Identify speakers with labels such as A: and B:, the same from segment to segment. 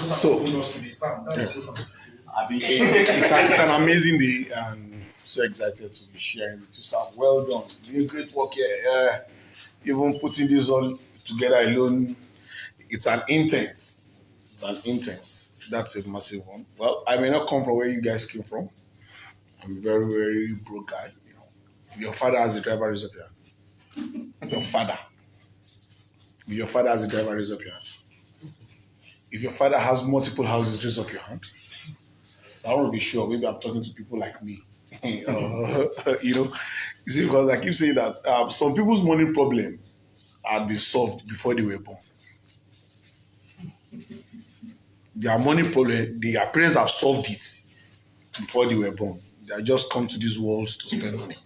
A: So, it's an amazing day, and so excited to be sharing with you, Sam. Well done. Doing great work here. Even putting this all together alone, it's an intent. It's an intent. That's a massive one. Well, I may not come from where you guys came from. I'm a very, very broke guy. If your father has a driver, raise up your hand. Your father. If your father has a driver, raise up your hand. If your father has multiple houses, raise up your hand. So I want to be sure. Maybe I'm talking to people like me. You see, because I keep saying that some people's money problem had been solved before they were born. Their money problem, their parents have solved it before they were born. They just come to this world to spend money.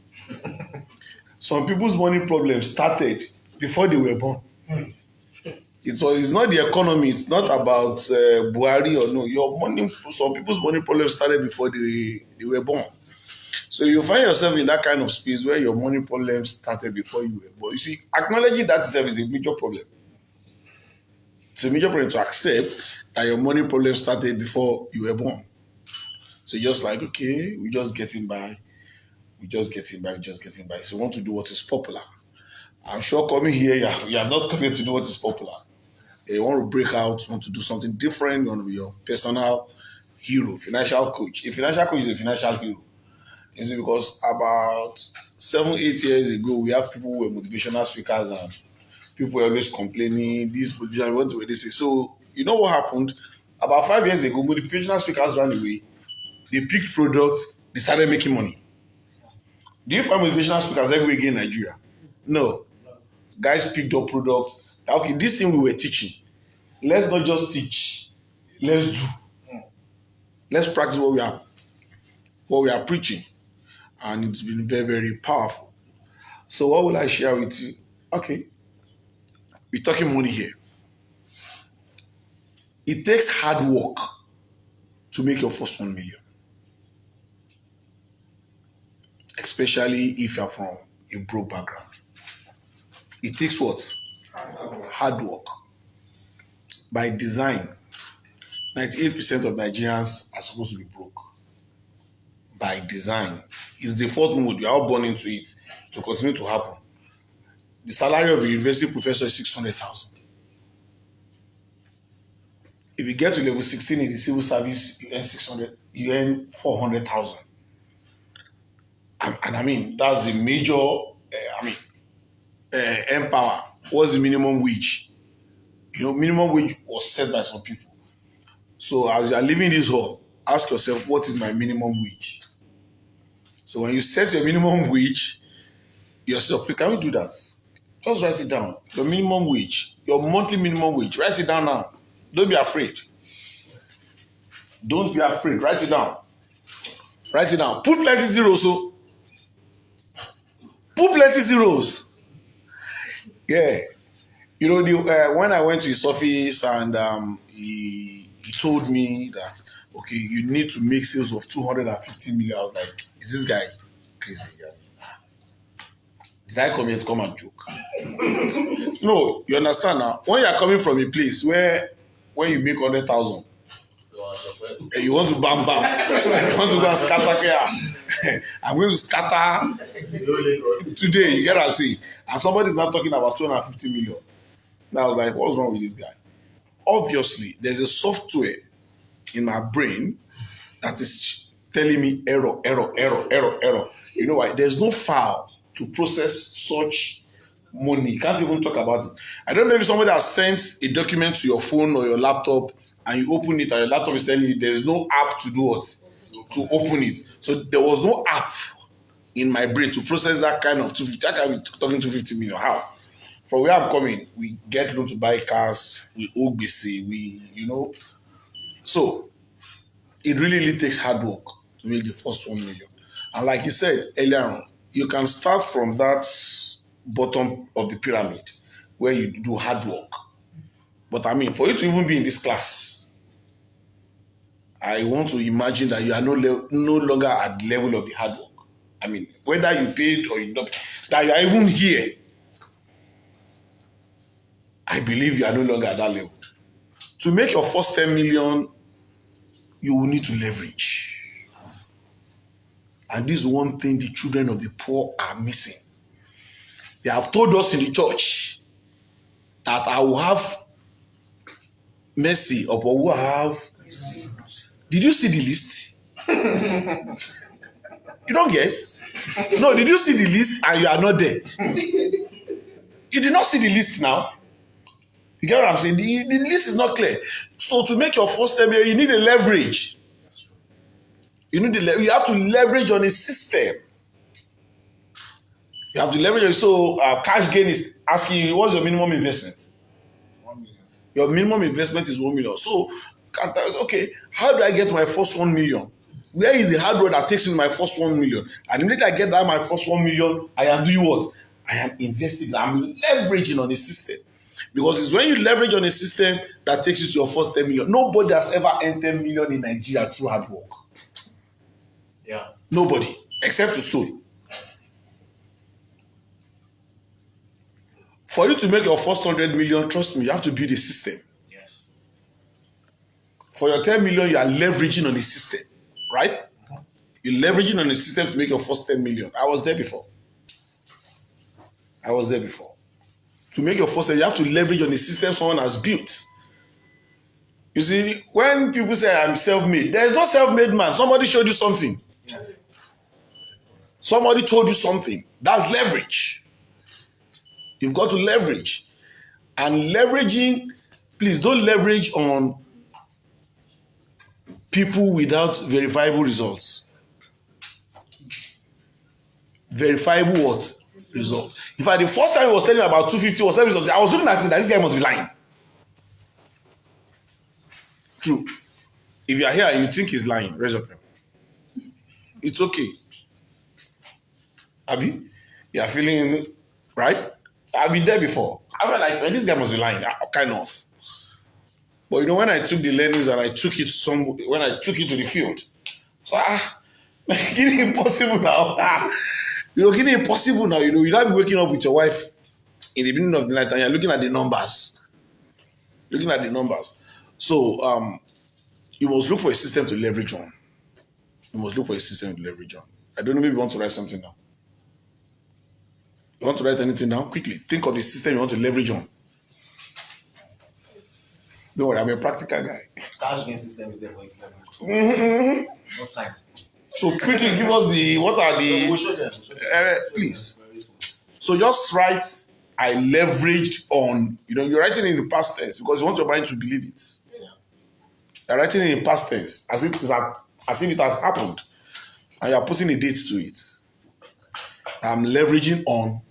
A: Some people's money problem started before they were born. It's not the economy. It's not about Buhari or no. Your money. Some people's money problem started before they were born. So you find yourself in that kind of space where your money problem started before you were born. You see, acknowledging that itself is a major problem. It's a major problem to accept that your money problem started before you were born. So you're just like, okay, we're just getting by. So you want to do what is popular. I'm sure coming here, you have not come here to do what is popular. You want to break out, you want to do something different, you want to be your personal hero, financial coach. A financial coach is a financial hero. You see, because about 7-8 years ago, we have people who were motivational speakers and people were always complaining, this motivational, what do they say? So, you know what happened? About 5 years ago, motivational speakers ran away. They picked products, they started making money. Do you find motivational speakers everywhere again in Nigeria? No. Guys picked up products. Okay, this thing we were teaching, let's not just teach, let's do. Let's practice what we are preaching. And it's been very, very powerful. So what will I share with you? Okay, we're talking money here. It takes hard work to make your first 1 million. Especially if you're from a broke background. It takes what? Hard work. By design, 98% of Nigerians are supposed to be broke. By design. It's the default mode. We are all born into it to continue to happen. The salary of a university professor is 600,000. If you get to level 16 in the civil service, you earn 400,000. And I mean, that's the major, empower. What's the minimum wage? Minimum wage was set by some people. So as you are leaving this hall, ask yourself, what is my minimum wage? So when you set your minimum wage, yourself, please, can we do that? Just write it down. Your minimum wage, your monthly minimum wage. Write it down now. Don't be afraid. Don't be afraid. Write it down. Write it down. Put plenty zeros. So put plenty zeros. Yeah. When I went to his office and he told me that, okay, you need to make sales of 250 million. I was like, is this guy crazy? Did I come here to come and joke? No, you understand now. When you are coming from a place where when you make 100,000, you want to bam. You want to go and scatter here. I'm going to scatter today. You get what I'm saying? And somebody's not talking about 250 million. Now I was like, what's wrong with this guy? Obviously, there's a software in my brain that is telling me error. You know why? There's no file to process such money. You can't even talk about it. I don't know if somebody has sent a document to your phone or your laptop and you open it and your laptop is telling you there's no app to do what? To open it. So there was no app in my brain to process that kind of 250. I can be talking 250 million. How? From where I'm coming, we get loan to buy cars, we OBC, So it really takes hard work to make the first 1 million. And like you said earlier on, you can start from that bottom of the pyramid where you do hard work. But I mean, for you to even be in this class, I want to imagine that you are no longer at the level of the hard work. I mean, whether you paid or you don't, that you are even here, I believe you are no longer at that level. To make your first 10 million, you will need to leverage. And this is one thing the children of the poor are missing. They have told us in the church that I will have mercy upon who I have. Did you see the list? You don't get? No, did you see the list and you are not there? You did not see the list now. You get what I'm saying? The list is not clear. So to make your first 10 million, you need a leverage. You have to leverage on a system. You have to leverage. So Cash Gain is asking you, what's your minimum investment?
B: 1 million.
A: Your minimum investment is 1 million. So okay, how do I get my first 1 million? Where is the hard road that takes me to my first 1 million? And immediately I get that my first 1 million, I am doing what? I am investing. I'm leveraging on a system. Because it's when you leverage on a system that takes you to your first 10 million. Nobody has ever earned 10 million in Nigeria through hard work.
B: Yeah.
A: Nobody, except to steal. For you to make your first 100 million, trust me, you have to build a system.
B: Yes.
A: For your 10 million, you are leveraging on a system, right? You're leveraging on a system to make your first 10 million. I was there before. To make your first 10, you have to leverage on a system someone has built. You see, when people say I'm self-made, there is no self-made man. Somebody showed you something.
B: Yeah.
A: Somebody told you something. That's leverage. You've got to leverage. And leveraging, please don't leverage on people without verifiable results. Verifiable what? Results. In fact, the first time he was telling me about 250 or 7 results, I was looking at it that this guy must be lying. True. If you are here and you think he's lying, raise up your hand. It's okay. Abi, you are feeling right? I've been there before. I was like, this guy must be lying. Kind of. But you know, when I took the learnings and I took it to the field, so getting impossible now. Getting impossible now. You'll not be waking up with your wife in the beginning of the night and you're looking at the numbers. So you must look for a system to leverage on. I don't know, maybe you want to write something down. You want to write anything down? Quickly. Think of a system you want to leverage on. Don't worry, I'm a practical guy.
B: Cash Gain system is there for you to leverage. No time.
A: So quickly give us what are the...
B: We'll show them.
A: Please. So just write, I leveraged on, you're writing in the past tense because you want your mind to believe it.
B: Yeah.
A: You're writing in the past tense as if it has happened. And you're putting a date to it. I'm leveraging on.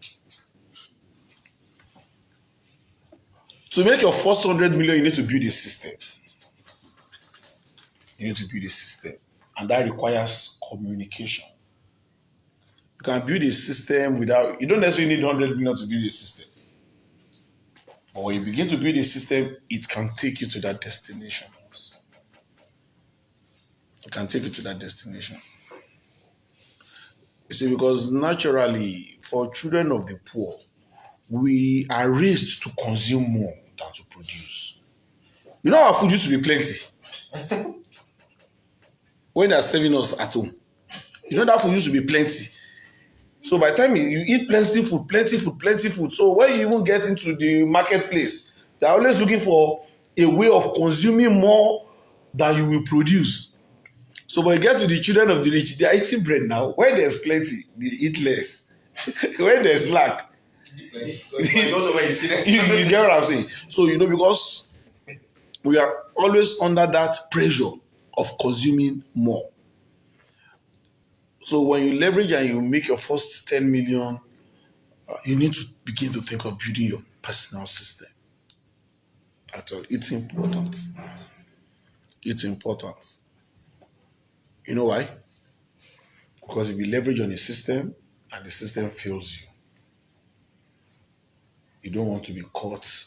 A: To make your first 100 million, you need to build a system. And that requires communication. You can build a system without, you don't necessarily need 100 million to build a system. But when you begin to build a system, it can take you to that destination. You see, because naturally, for children of the poor, we are raised to consume more than to produce. You know, our food used to be plenty. When they are serving us at home, that food used to be plenty. So by the time you eat plenty food. So when you even get into the marketplace, they're always looking for a way of consuming more than you will produce. So when you get to the children of the rich, they are eating bread now. When there's plenty, they eat less. When there's lack,
B: So you don't know where you see that.
A: you get what I'm saying? So, because we are always under that pressure of consuming more. So when you leverage and you make your first 10 million, you need to begin to think of building your personal system. It's important. You know why? Because if you leverage on a system and the system fails you, you don't want to be caught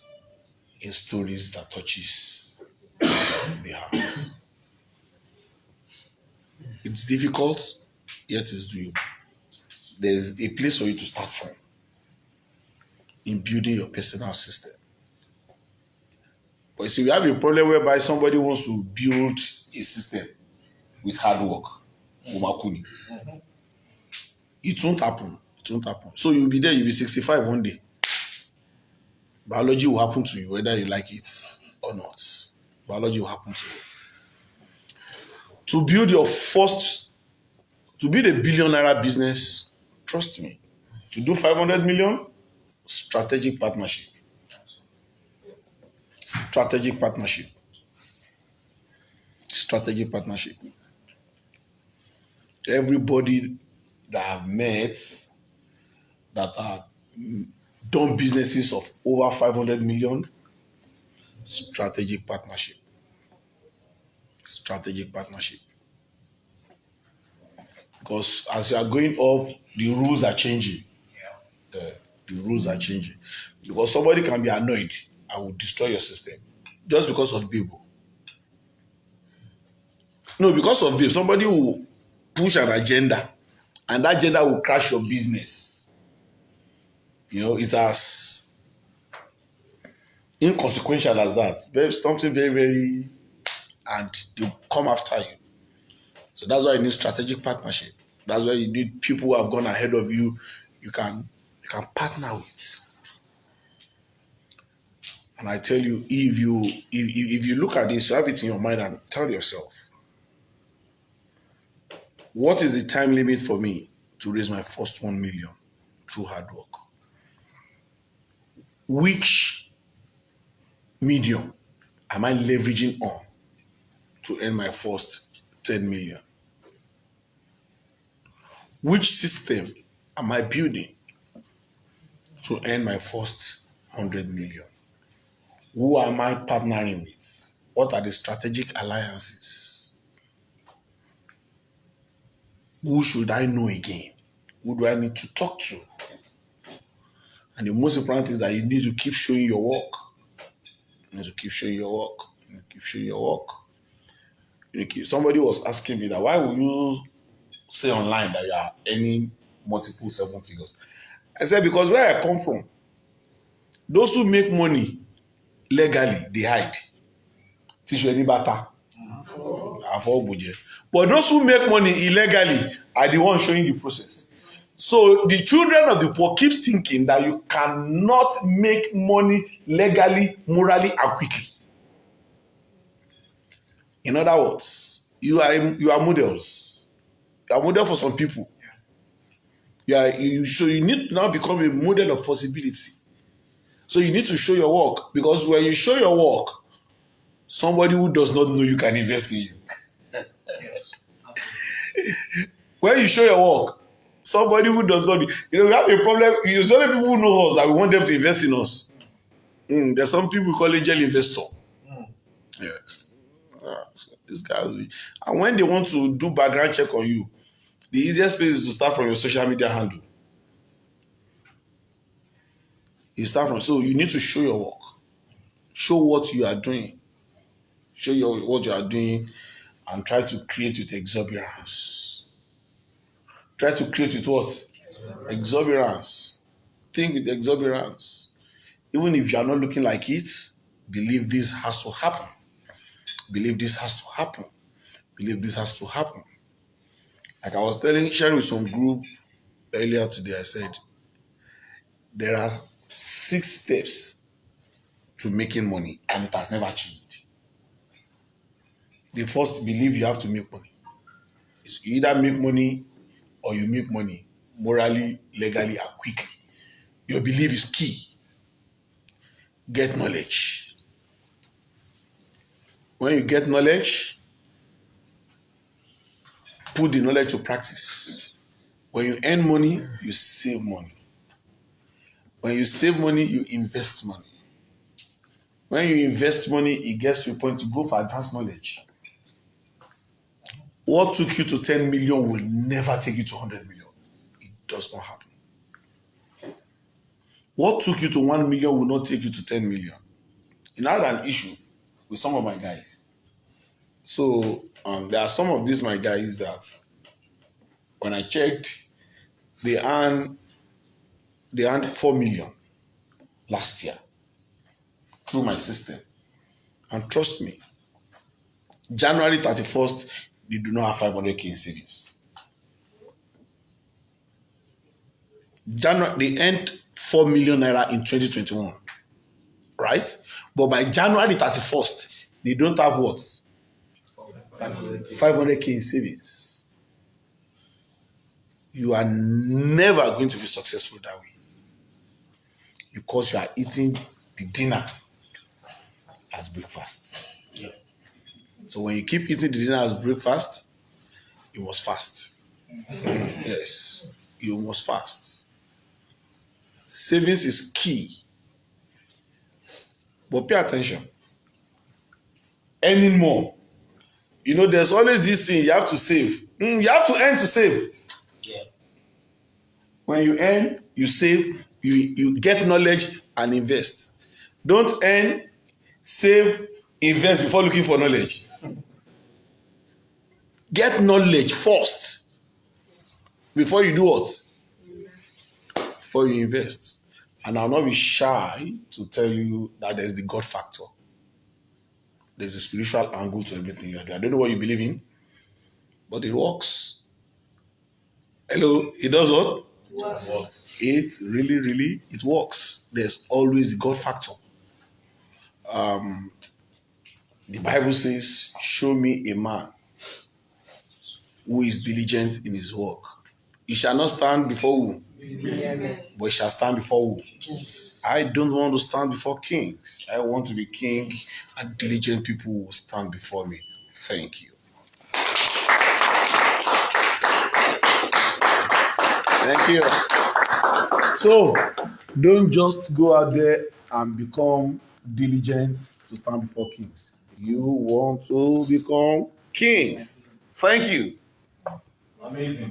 A: in stories that touches the heart. It's difficult, yet it's doable. There's a place for you to start from in building your personal system. But you see, we have a problem whereby somebody wants to build a system with hard work. Umakuni. It won't happen. It won't happen. So you'll be there, you'll be 65 one day. Biology will happen to you, whether you like it or not. Biology will happen to you. To build to build a billion naira business, trust me. To do 500 million, strategic partnership. Strategic partnership. Strategic partnership. Everybody that I've met that have done businesses of over 500 million, strategic partnership. Strategic partnership. Because as you are going up, the rules are changing. The rules are changing. Because somebody can be annoyed and will destroy your system just because of people. No, because of babe, somebody will push an agenda and that agenda will crash your business. You know, it's as inconsequential as that. Babe, something very, very, and they'll come after you. So that's why you need strategic partnership. That's why you need people who have gone ahead of you. You can partner with. And I tell you, if you look at this, you have it in your mind and tell yourself, what is the time limit for me to raise my first 1 million through hard work? Which medium am I leveraging on to earn my first 10 million? Which system am I building to earn my first 100 million? Who am I partnering with? What are the strategic alliances? Who should I know again? Who do I need to talk to? And the most important thing is that you need to keep showing your work. You need to keep showing your work. You need to keep showing your work. Somebody was asking me that, why will you say online that you are earning multiple 7 figures? I said, because where I come from, those who make money legally, they hide. Teach you any better. But those who make money illegally are the ones showing the process. So the children of the poor keep thinking that you cannot make money legally, morally, and quickly. In other words, you are models. You are model for some people. So you need to now become a model of possibility. So you need to show your work, because when you show your work, somebody who does not know you can invest in you.
B: Yes.
A: When you show your work, somebody who does not, we have a problem. It's only people who know us that we want them to invest in us. There's some people call angel investor. Yeah. So these guys, and when they want to do background check on you, the easiest place is to start from your social media handle. So you need to show your work. Show what you are doing. Show what you are doing and try to create with exuberance. Try to create with what? Exuberance. Think with exuberance. Even if you are not looking like it, believe this has to happen. Believe this has to happen. Believe this has to happen. Like I was sharing with some group earlier today, I said, there are 6 steps to making money, and it has never changed. The first, believe you have to make money. It's you either make money or you make money morally, legally, and quickly. Your belief is key. Get knowledge. When you get knowledge, put the knowledge to practice. When you earn money, you save money. When you save money, you invest money. When you invest money, it gets to a point to go for advanced knowledge. What took you to 10 million will never take you to 100 million. It does not happen. What took you to 1 million will not take you to 10 million. And I had an issue with some of my guys. So there are some of these my guys that when I checked, they earned 4 million last year through my system. And trust me, January 31st, they do not have 500k in savings. January, they earned 4 million naira in 2021, right? But by January 31st, they don't have what? 500k in savings. You are never going to be successful that way because you are eating the dinner as breakfast.
B: Yeah.
A: So when you keep eating the dinner as breakfast, you must fast. Yes, you must fast. Savings is key. But pay attention. Earning more. You know, there's always this thing you have to save. You have to earn to save.
B: Yeah.
A: When you earn, you save, you get knowledge and invest. Don't earn, save, invest before looking for knowledge. Get knowledge first before you do what? Before you invest. And I'll not be shy to tell you that there's the God factor. There's a spiritual angle to everything you are doing. I don't know what you believe in, but it works. Hello, it does what?
B: Works.
A: It really, it works. There's always the God factor. The Bible says, show me a man who is diligent in his work. He shall not stand before who?
C: Amen.
A: But he shall stand before who?
C: Kings.
A: I don't want to stand before kings. I want to be king, and diligent people will stand before me. Thank you. Thank you. So, don't just go out there and become diligent to stand before kings. You want to become kings. Thank you.
B: Amazing.